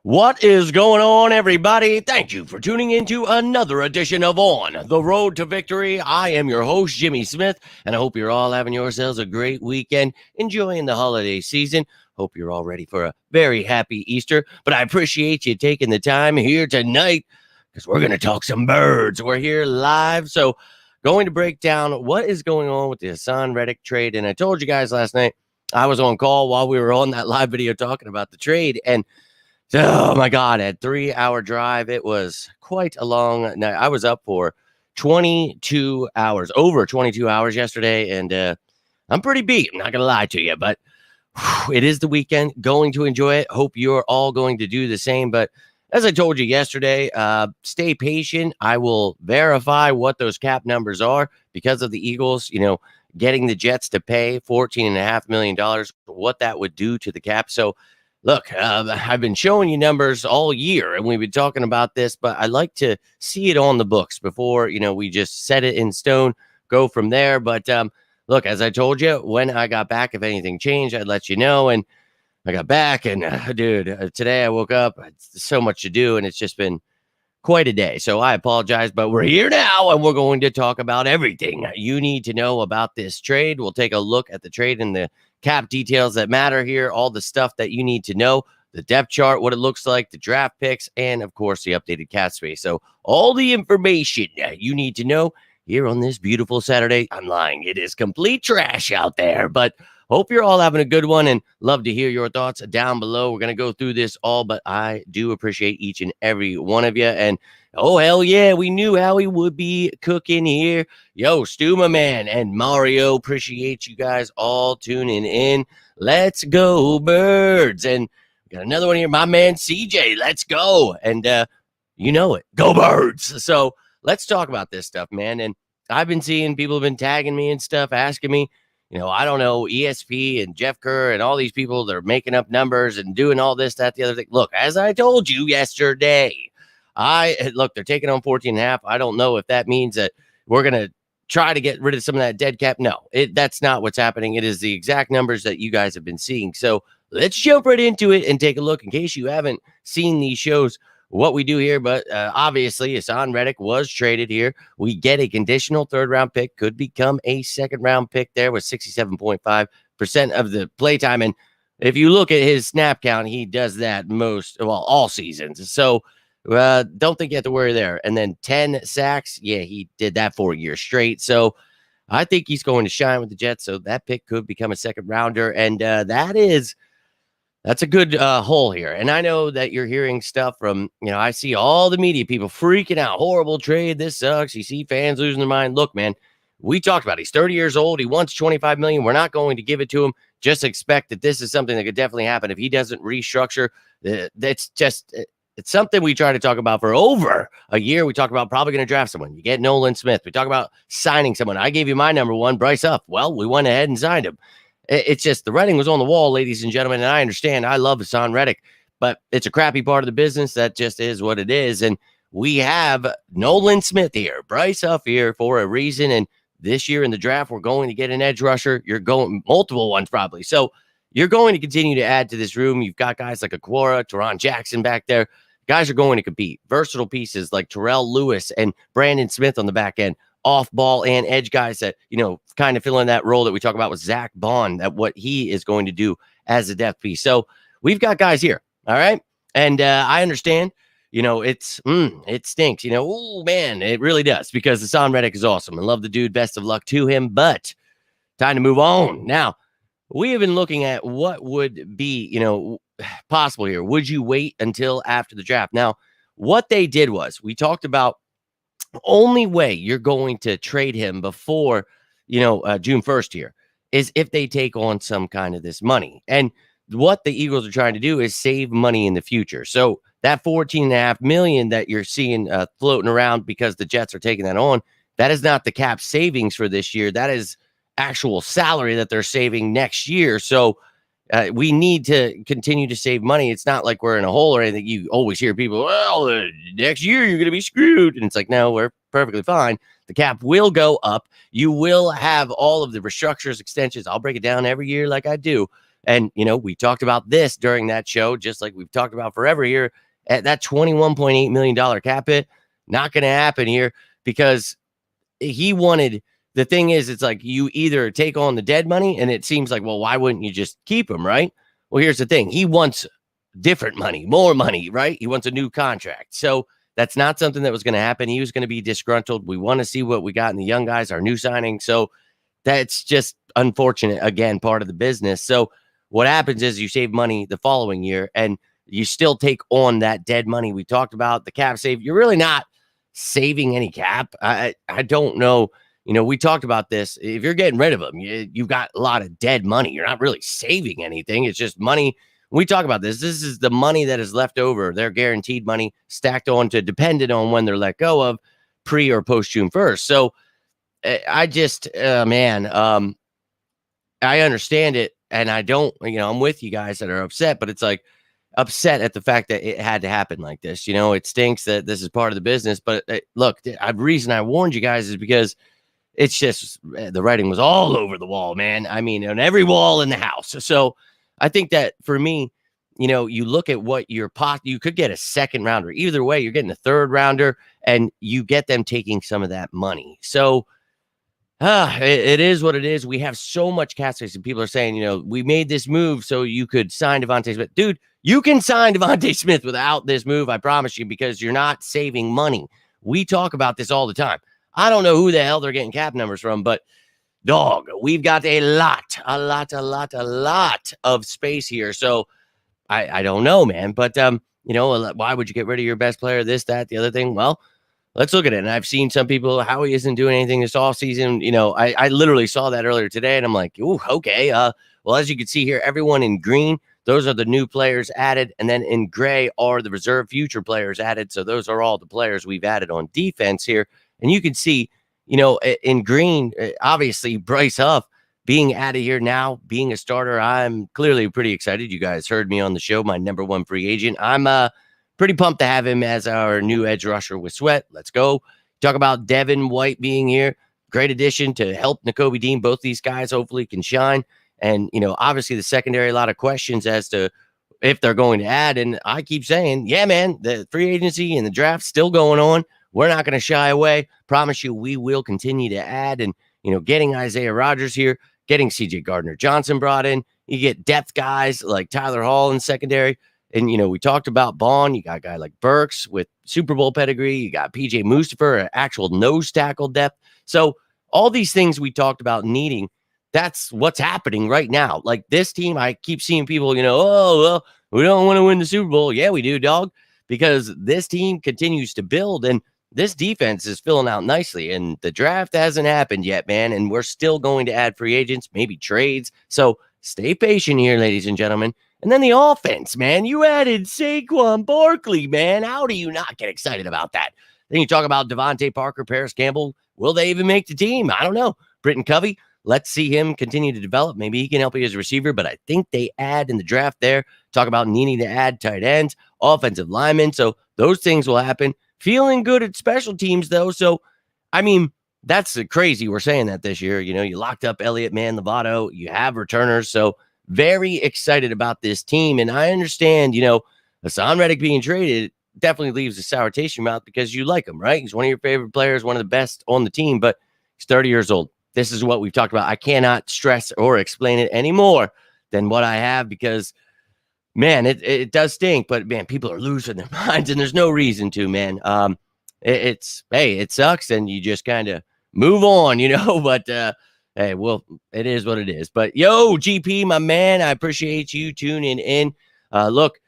What is going on, everybody? Thank you for tuning in to another edition of On the Road to Victory. I am your host, Jimmy Smith, and I hope you're all having yourselves a great weekend, enjoying the holiday season. Hope you're all ready for a very happy Easter, but I appreciate you taking the time here tonight because we're going to talk some birds. We're here live, so going to break down what is going on with the Haason Reddick trade. And I told you guys last night I was on call while we were on that live video talking about the trade, and oh my God, at 3-hour drive, it was quite a long night. I was up for 22 hours, over 22 hours yesterday, and I'm pretty beat. I'm not going to lie to you, but it is the weekend. Going to enjoy it. Hope you're all going to do the same. But as I told you yesterday, stay patient. I will verify what those cap numbers are because of the Eagles, getting the Jets to pay $14.5 million, what that would do to the cap. So, look, I've been showing you numbers all year, and we've been talking about this, but I like to see it on the books before, we just set it in stone, go from there. But look, as I told you, when I got back, if anything changed, I'd let you know. And I got back, and dude, today I woke up, so much to do, and it's just been quite a day. So I apologize, but we're here now, and we're going to talk about everything you need to know about this trade. We'll take a look at the trade and the cap details that matter here, all the stuff that you need to know, the depth chart, what it looks like, the draft picks, and of course the updated cap space. So all the information you need to know here on this beautiful Saturday. I'm lying, it is complete trash out there, but hope you're all having a good one and love to hear your thoughts down below. We're going to go through this all, but I do appreciate each and every one of you. And oh, hell yeah, we knew how he would be cooking here. Yo, Stu, my man, and Mario, appreciate you guys all tuning in. Let's go, birds. And we got another one here, my man, CJ, let's go. And you know it, go birds. So let's talk about this stuff, man. And I've been seeing people have been tagging me and stuff, asking me, I don't know, ESP and Jeff Kerr and all these people that are making up numbers and doing all this, that, the other thing. Look, as I told you yesterday, they're taking on 14.5. I don't know if that means that we're going to try to get rid of some of that dead cap. No, that's not what's happening. It is the exact numbers that you guys have been seeing. So let's jump right into it and take a look in case you haven't seen these shows, what we do here. But obviously, Haason Reddick was traded here. We get a conditional third-round pick, could become a second-round pick there with 67.5% of the playtime. And if you look at his snap count, he does that all seasons. So don't think you have to worry there. And then 10 sacks. Yeah, he did that 4 years straight. So I think he's going to shine with the Jets. So that pick could become a second-rounder. And that's a good hole here. And I know that you're hearing stuff from, I see all the media people freaking out. Horrible trade. This sucks. You see fans losing their mind. Look, man, we talked about it. He's 30 years old. He wants $25 million. We're not going to give it to him. Just expect that this is something that could definitely happen if he doesn't restructure. It's something we try to talk about for over a year. We talk about probably going to draft someone. You get Nolan Smith. We talk about signing someone. I gave you my number one, Bryce Huff. Well, we went ahead and signed him. It's just the writing was on the wall, ladies and gentlemen, and I understand. I love Haason Reddick, but it's a crappy part of the business. That just is what it is. And we have Nolan Smith here, Bryce Huff here for a reason. And this year in the draft, we're going to get an edge rusher. You're going multiple ones probably. So you're going to continue to add to this room. You've got guys like Aquara, Teron Jackson back there. Guys are going to compete. Versatile pieces like Terrell Lewis and Brandon Smith on the back end. Off ball and edge guys that, kind of fill in that role that we talk about with Zach Bond, that what he is going to do as a depth piece. So we've got guys here. All right. And I understand, it stinks, oh man, it really does, because Haason Reddick is awesome and love the dude. Best of luck to him, but time to move on. Now, we have been looking at what would be, possible here. Would you wait until after the draft? Now, what they did was we talked about only way you're going to trade him before, June 1st here is if they take on some kind of this money. And what the Eagles are trying to do is save money in the future. So that $14.5 million that you're seeing floating around because the Jets are taking that on, that is not the cap savings for this year. That is actual salary that they're saving next year. So we need to continue to save money. It's not like we're in a hole or anything. You always hear people, well, next year you're going to be screwed. And it's like, no, we're perfectly fine. The cap will go up. You will have all of the restructures, extensions. I'll break it down every year like I do. And, we talked about this during that show, just like we've talked about forever here, at that $21.8 million cap hit. Not going to happen here because he wanted, the thing is, it's like you either take on the dead money, and it seems like, well, why wouldn't you just keep him, right? Well, here's the thing. He wants different money, more money, right? He wants a new contract. So that's not something that was going to happen. He was going to be disgruntled. We want to see what we got in the young guys, our new signing. So that's just unfortunate. Again, part of the business. So what happens is you save money the following year and you still take on that dead money we talked about, the cap save. You're really not saving any cap. I don't know. We talked about this. If you're getting rid of them, you've got a lot of dead money. You're not really saving anything. It's just money. When we talk about this is the money that is left over. Their guaranteed money stacked on to dependent on when they're let go of pre or post June 1st. So I just, I understand it. And I don't, I'm with you guys that are upset, but it's like upset at the fact that it had to happen like this. It stinks that this is part of the business, but look, the reason I warned you guys is because it's just the writing was all over the wall, man. I mean, on every wall in the house. So I think that for me, you look at what you could get a second rounder. Either way, you're getting a third rounder and you get them taking some of that money. So it is what it is. We have so much cap space, and people are saying, we made this move so you could sign Devontae Smith. Dude, you can sign Devontae Smith without this move, I promise you, because you're not saving money. We talk about this all the time. I don't know who the hell they're getting cap numbers from, but dog, we've got a lot of space here. So I don't know, man. But why would you get rid of your best player? This, that, the other thing. Well, let's look at it. And I've seen some people, Howie isn't doing anything this offseason. I literally saw that earlier today, and I'm like, ooh, okay. Well, as you can see here, everyone in green, those are the new players added. And then in gray are the reserve future players added. So those are all the players we've added on defense here. And you can see, in green, obviously Bryce Huff being added here now, being a starter. I'm clearly pretty excited. You guys heard me on the show, my number one free agent. I'm pretty pumped to have him as our new edge rusher with Sweat. Let's go. Talk about Devin White being here. Great addition to help Nakobe Dean. Both these guys hopefully can shine. And, obviously the secondary, a lot of questions as to if they're going to add. And I keep saying, yeah, man, the free agency and the draft still going on. We're not going to shy away. Promise you, we will continue to add. And, getting Isaiah Rodgers here, getting CJ Gardner-Johnson brought in. You get depth guys like Tyler Hall in secondary. And, we talked about Bond. You got a guy like Burks with Super Bowl pedigree. You got PJ Mustapher, an actual nose tackle depth. So all these things we talked about needing, that's what's happening right now. Like this team, I keep seeing people, oh, well, we don't want to win the Super Bowl. Yeah, we do, dog, because this team continues to build and this defense is filling out nicely. And the draft hasn't happened yet, man. And we're still going to add free agents, maybe trades. So stay patient here, ladies and gentlemen. And then the offense, man, you added Saquon Barkley, man. How do you not get excited about that? Then you talk about Devontae Parker, Paris Campbell. Will they even make the team? I don't know. Britton Covey, let's see him continue to develop. Maybe he can help you as a receiver, but I think they add in the draft there. Talk about needing to add tight ends, offensive linemen. So those things will happen. Feeling good at special teams, though. So, I mean, that's crazy. We're saying that this year. You locked up Elliott, man, Lovato. You have returners. So, very excited about this team. And I understand, Haason Reddick being traded definitely leaves a sour taste in your mouth because you like him, right? He's one of your favorite players, one of the best on the team, but he's 30 years old. This is what we've talked about. I cannot stress or explain it any more than what I have because, man, it does stink. But, man, people are losing their minds, and there's no reason to, man. It sucks, and you just kind of move on, but hey, well, it is what it is. But, yo, GP, my man, I appreciate you tuning in. Look,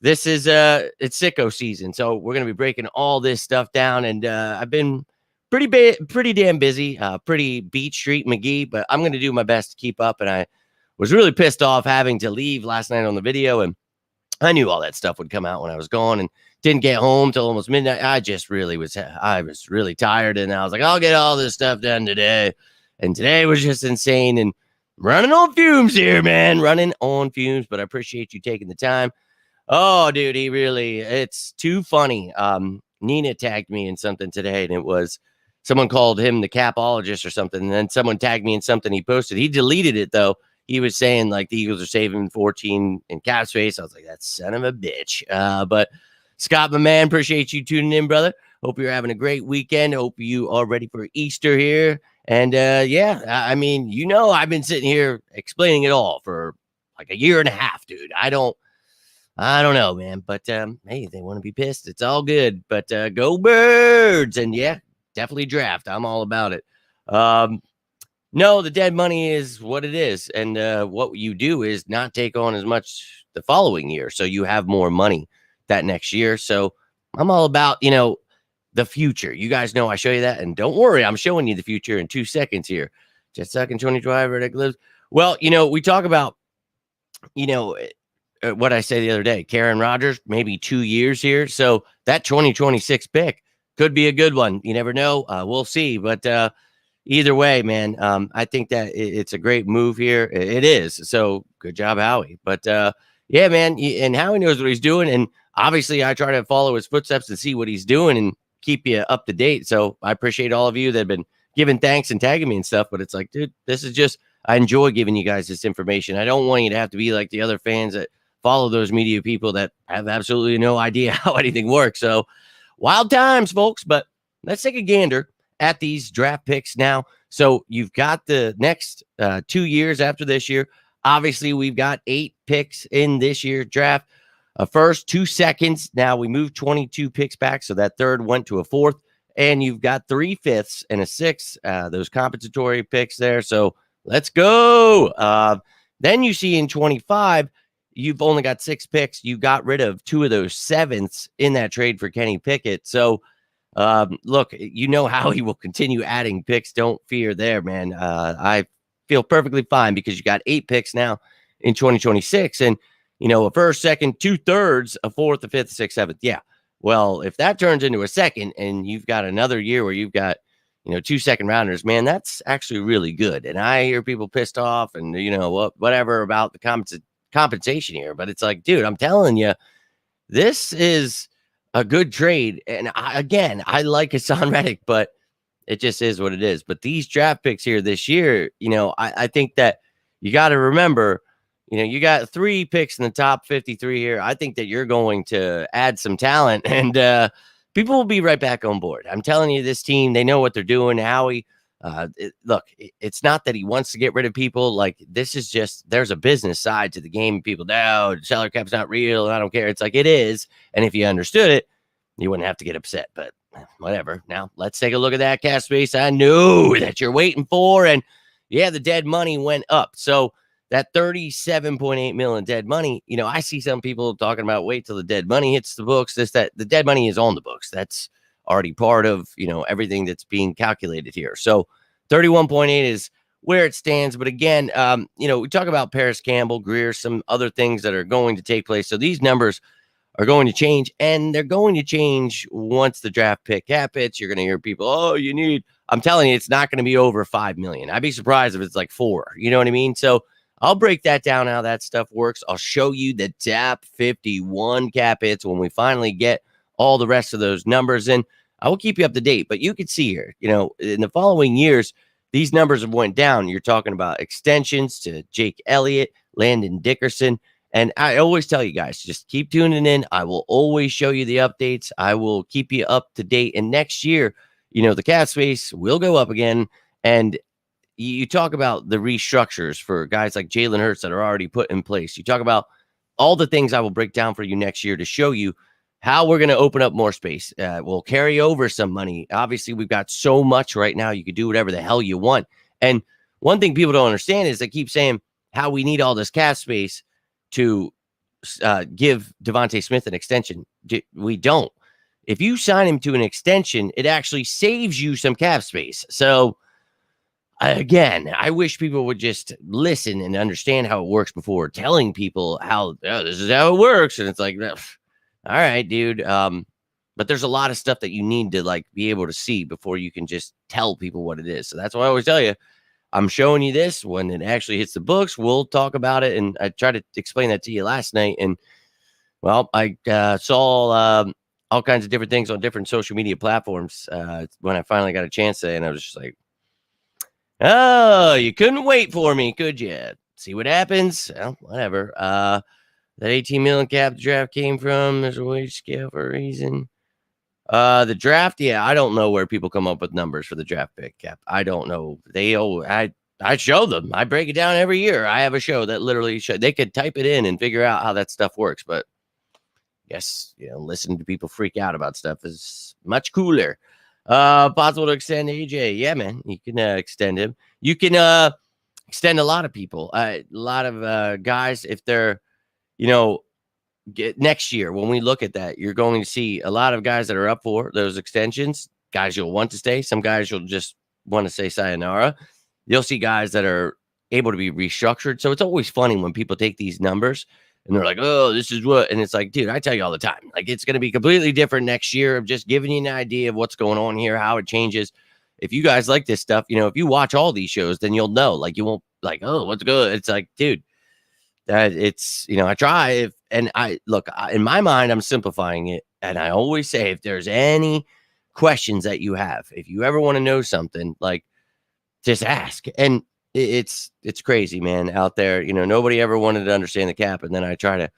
this is it's sicko season, so we're going to be breaking all this stuff down, and I've been pretty damn busy, pretty Beach Street McGee, but I'm going to do my best to keep up, and I was really pissed off having to leave last night on the video, and I knew all that stuff would come out when I was gone, and didn't get home till almost midnight. I was really tired, and I was like, I'll get all this stuff done today. And today was just insane and running on fumes here, man. Running on fumes, but I appreciate you taking the time. Oh, dude, it's too funny. Nina tagged me in something today, and it was someone called him the capologist or something. And then someone tagged me in something he posted. He deleted it, though. he was saying like the Eagles are saving 14 in cap space. I was like, that son of a bitch. But Scott, my man, appreciate you tuning in, brother. Hope you're having a great weekend. Hope you are ready for Easter here. And yeah, I mean, I've been sitting here explaining it all for like a year and a half, dude. I don't know, man. But hey, they want to be pissed. It's all good. But go Birds. And yeah, definitely draft. I'm all about it. No, the dead money is what it is. And what you do is not take on as much the following year. So you have more money that next year. So I'm all about, the future. You guys know I show you that. And don't worry, I'm showing you the future in 2 seconds here. Just second 2025, Reddick lives. Well, we talk about, what I say the other day, Karen Rodgers, maybe 2 years here. So that 2026 pick could be a good one. You never know. We'll see. But either way, man, I think that it's a great move here. It is. So good job, Howie. But yeah, man. And Howie knows what he's doing. And obviously, I try to follow his footsteps and see what he's doing and keep you up to date. So I appreciate all of you that have been giving thanks and tagging me and stuff. But it's like, dude, this is just, I enjoy giving you guys this information. I don't want you to have to be like the other fans that follow those media people that have absolutely no idea how anything works. So wild times, folks. But let's take a gander at these draft picks now. So you've got the next 2 years after this year. Obviously, we've got 8 picks in this year's draft. First, 2 seconds. Now we moved 22 picks back. So that third went to a fourth. And you've got 3 fifths and a sixth, those compensatory picks there. So let's go. Then you see in 25, you've only got 6 picks. You got rid of 2 of those sevenths in that trade for Kenny Pickett. So look, how he will continue adding picks. Don't fear there, man. I feel perfectly fine because you got 8 picks now in 2026. And, a first, second, 2/3, a fourth, a fifth, a sixth, seventh. Yeah. Well, if that turns into a second and you've got another year where you've got, 2 second rounders, man, that's actually really good. And I hear people pissed off and, whatever about the compensation here. But it's like, dude, I'm telling you, this is a good trade. And I like Haason Reddick, but it just is what it is. But these draft picks here this year, I think that you got to remember, you got 3 picks in the top 53 here. I think that you're going to add some talent and people will be right back on board. I'm telling you, this team, they know what they're doing. Howie, it's not that he wants to get rid of people. Like, this is just, there's a business side to the game. People, no, salary cap's not real. I don't care. It's like, it is. And if you understood it, you wouldn't have to get upset, but whatever. Now let's take a look at that cap space. I know that you're waiting for, and yeah, the dead money went up. So that 37.8 million dead money, I see some people talking about wait till the dead money hits the books. The dead money is on the books. That's already part of, everything that's being calculated here. So 31.8 is where it stands. But again, we talk about Paris Campbell, Greer, some other things that are going to take place. So these numbers are going to change, and they're going to change once the draft pick cap hits. You're going to hear people, I'm telling you, it's not going to be over 5 million. I'd be surprised if it's like 4, you know what I mean? So I'll break that down, how that stuff works. I'll show you the top 51 cap hits when we finally get all the rest of those numbers in. I will keep you up to date, but you can see here, in the following years, these numbers have went down. You're talking about extensions to Jake Elliott, Landon Dickerson. And I always tell you guys, just keep tuning in. I will always show you the updates. I will keep you up to date. And next year, the cap space will go up again. And you talk about the restructures for guys like Jalen Hurts that are already put in place. You talk about all the things I will break down for you next year to show you how we're going to open up more space. We'll carry over some money. Obviously, we've got so much right now. You can do whatever the hell you want. And one thing people don't understand is they keep saying how we need all this cap space to give Devontae Smith an extension. We don't. If you sign him to an extension, it actually saves you some cap space. So again, I wish people would just listen and understand how it works before telling people how this is how it works. And it's like, all right, dude. But there's a lot of stuff that you need to be able to see before you can just tell people what it is. So that's why I always tell you, I'm showing you this. When it actually hits the books, we'll talk about it. And I tried to explain that to you last night. And well, I saw all kinds of different things on different social media platforms when I finally got a chance to, and I was just like, oh, you couldn't wait for me, could you? see what happens. Well, whatever. That 18 million cap the draft came from. There's a wage scale for a reason. The draft, yeah, I don't know where people come up with numbers for the draft pick cap. I don't know. I show them. I break it down every year. I have a show that literally they could type it in and figure out how that stuff works. But yes, listening to people freak out about stuff is much cooler. Possible to extend AJ. Yeah, man, you can extend him. You can extend a lot of people. A lot of guys, if they're, next year, when we look at that, you're going to see a lot of guys that are up for those extensions. Guys you'll want to stay. Some guys you'll just want to say sayonara. You'll see guys that are able to be restructured. So it's always funny when people take these numbers and they're like, oh, this is what. And it's like, dude, I tell you all the time, like, it's going to be completely different next year. I'm just giving you an idea of what's going on here, how it changes. If you guys like this stuff, if you watch all these shows, then you'll know. Like, you won't like, oh, what's good. It's like, dude, that it's, I try and I look in my mind, I'm simplifying it. And I always say, if there's any questions that you have, if you ever want to know something, like, just ask. And it's crazy, man, out there. Nobody ever wanted to understand the cap. And then I try to,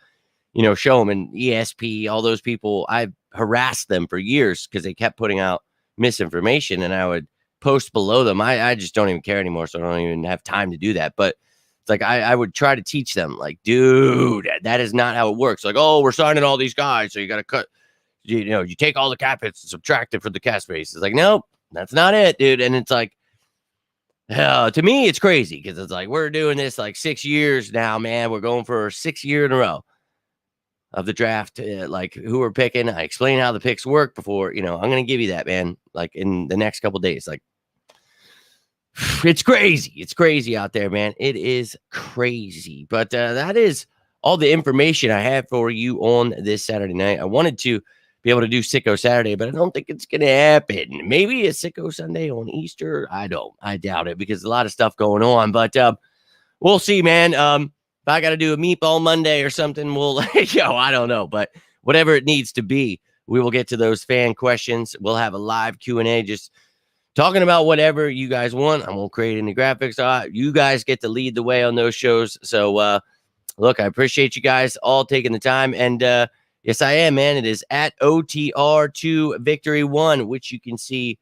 show them. And ESP, all those people, I harassed them for years because they kept putting out misinformation, and I would post below them. I just don't even care anymore. So I don't even have time to do that. But it's like, I would try to teach them, like, dude, that is not how it works. Like, oh, we're signing all these guys, so you got to cut, you take all the cap hits and subtract it from the cap space. It's like, nope, that's not it, dude. And it's like, to me, it's crazy because it's like, we're doing this like 6 years now, man. We're going for 6 year in a row of the draft, like who we're picking. I explain how the picks work before, I'm going to give you that, man, like in the next couple days. Like, it's crazy. It's crazy out there, man. It is crazy. But that is all the information I have for you on this Saturday night. I wanted to be able to do Sicko Saturday, but I don't think it's going to happen. Maybe a Sicko Sunday on Easter. I doubt it because a lot of stuff going on, but we'll see, man. If I got to do a meatball Monday or something, we'll, I don't know, but whatever it needs to be, we will get to those fan questions. We'll have a live Q&A, just talking about whatever you guys want. I won't create any graphics. You guys get to lead the way on those shows. So, look, I appreciate you guys all taking the time. And yes, I am, man. It is at OTR2Victory1, which you can see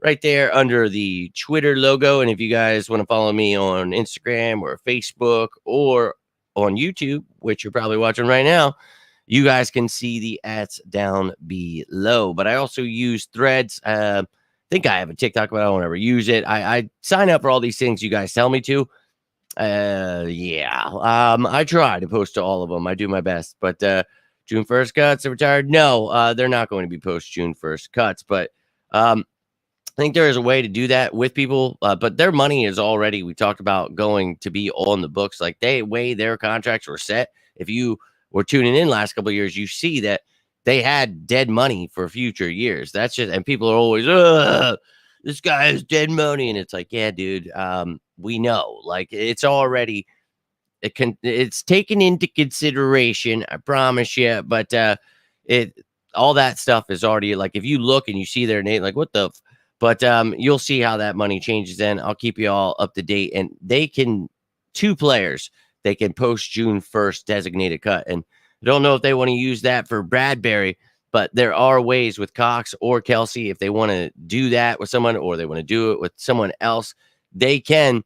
right there under the Twitter logo. And if you guys want to follow me on Instagram or Facebook or on YouTube, which you're probably watching right now, you guys can see the ads down below. But I also use Threads. I think I have a TikTok, but I don't ever use it. I sign up for all these things you guys tell me to. I try to post to all of them. I do my best. But June 1st cuts are retired. No, they're not going to be post June 1st cuts. But I think there is a way to do that with people. But their money is already, we talked about, going to be on the books. Like, their contracts were set. If you were tuning in last couple of years, you see that they had dead money for future years. That's just, and people are always, this guy has dead money. And it's like, yeah, dude, we know, like, it's already, it's taken into consideration. I promise you. But all that stuff is already, like, if you look and you see their name, like, what the, but you'll see how that money changes. Then I'll keep you all up to date. And they can, 2 players, they can post June 1st designated cut. And I don't know if they want to use that for Bradbury, but there are ways with Cox or Kelsey, if they want to do that with someone or they want to do it with someone else, they can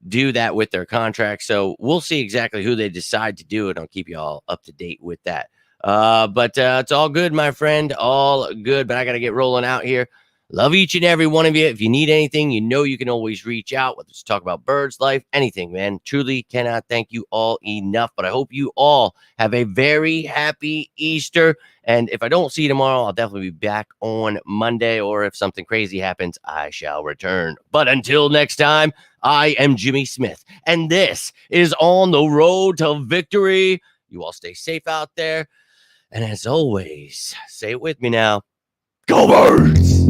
do that with their contract. So we'll see exactly who they decide to do it. I'll keep you all up to date with that. But it's all good, my friend, all good. But I got to get rolling out here. Love each and every one of you. If you need anything, you can always reach out, whether it's talk about birds, life, anything, man. Truly cannot thank you all enough. But I hope you all have a very happy Easter. And if I don't see you tomorrow, I'll definitely be back on Monday. Or if something crazy happens, I shall return. But until next time, I am Jimmy Smith, and this is On the Road to Victory. You all stay safe out there. And as always, say it with me now. Go Birds!